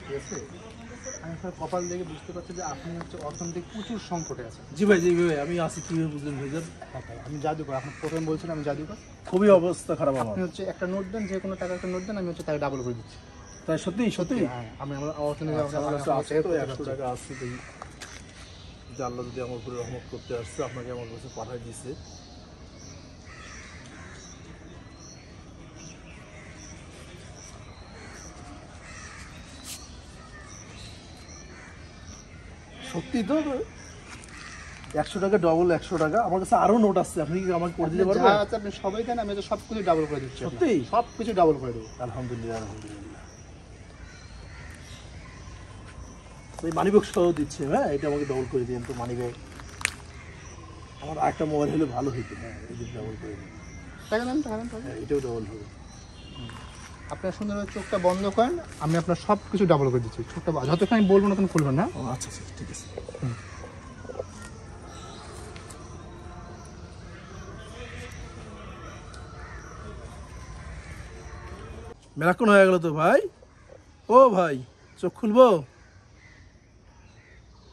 ঠিক আছে, আমি আপনার কপাল দেখে বুঝতে পারছি যে আপনি হচ্ছে অর্থনৈতিক প্রচুর সংকটে আছেন। জি ভাই আমি আছি, কীভাবে বুঝলেন ভাইজান? আমি জাদুকর, আপনার প্রথমে বলছিলাম আমি জাদুকর। খুবই অবস্থা খারাপ আমার। আপনি হচ্ছে একটা নোট দেন, যে কোনো টাকা একটা নোট দেন, আমি হচ্ছে তাকে ডাবল করে দিচ্ছি। তাই সত্যি সত্যি? হ্যাঁ, আমি আমার অর্থনৈতিক আচ্ছা, আমার কাছে আছে তো 100 টাকা আছে, দেখি যে আল্লাহ যদি আমার উপরে রহমত করতে আসছে, আপনাকে আমার কাছে পাঠাই দিছে। সত্যি তো 100 টাকা ডবল 100 টাকা। আমার কাছে আরো নোট আছে, আপনি কি আমাকে করে দিতে পারবেন? যা আছে আপনি সবাই দেন, আমি সব কিছু ডাবল করে দিচ্ছি। সত্যি? সব কিছু ডাবল করে দেবো। আলহামদুলিল্লাহ আলহামদুলিল্লাহ। ওই মানিব্যাগ সহ দিচ্ছে, হ্যাঁ এটা আমাকে ডবল করে দিন তো মানিব্যাগ। আমার একটা মোবাইল হলে ভালো হইতো। হ্যাঁ এই ডবল করে দিন। টাকা দেন, টাকা দেন। হ্যাঁ এটাও ডবল হবে। আপনার সুন্দরভাবে চোখটা বন্ধ করেন, আমি আপনার সব কিছু ডাবল করে দিচ্ছি। চোখটা যতক্ষণ আমি বলবো না তখন খুলবেন না। ও আচ্ছা আচ্ছা ঠিক আছে। মেলাক্ষণ হয়ে গেল তো ভাই। ও ভাই চোখ খুলবো?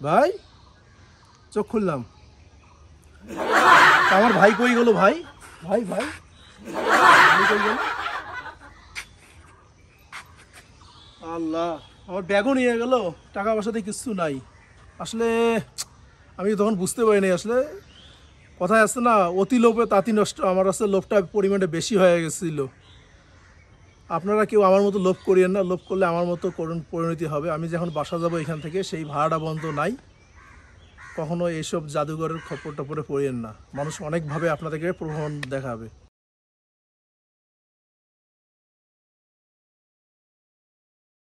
ভাই চোখ খুললাম। আমার ভাই কই গেল? ভাই ভাই ভাই ভাই কই গেল? আল্লাহ, আমার ব্যাগও নিয়ে গেল, টাকা পয়সাতে কিছু নাই। আসলে আমি তখন বুঝতে পারিনি। আসলে কথায় আছে না, অতি লোভে তাঁতি নষ্ট। আমার আসলে লোভটা পরিমাণে বেশি হয়ে গেছিল। আপনারা কেউ আমার মতো লোভ করিয়েন না, লোভ করলে আমার মতো পরিণতি হবে। আমি যখন বাসা যাব এখান থেকে, সেই ভাড়াটা বন্ধ নাই। কখনো এইসব জাদুঘরের খপ্পর টপ্পরে পড়িয়েন না, মানুষ অনেকভাবে আপনাদেরকে প্রলোভন দেখাবে।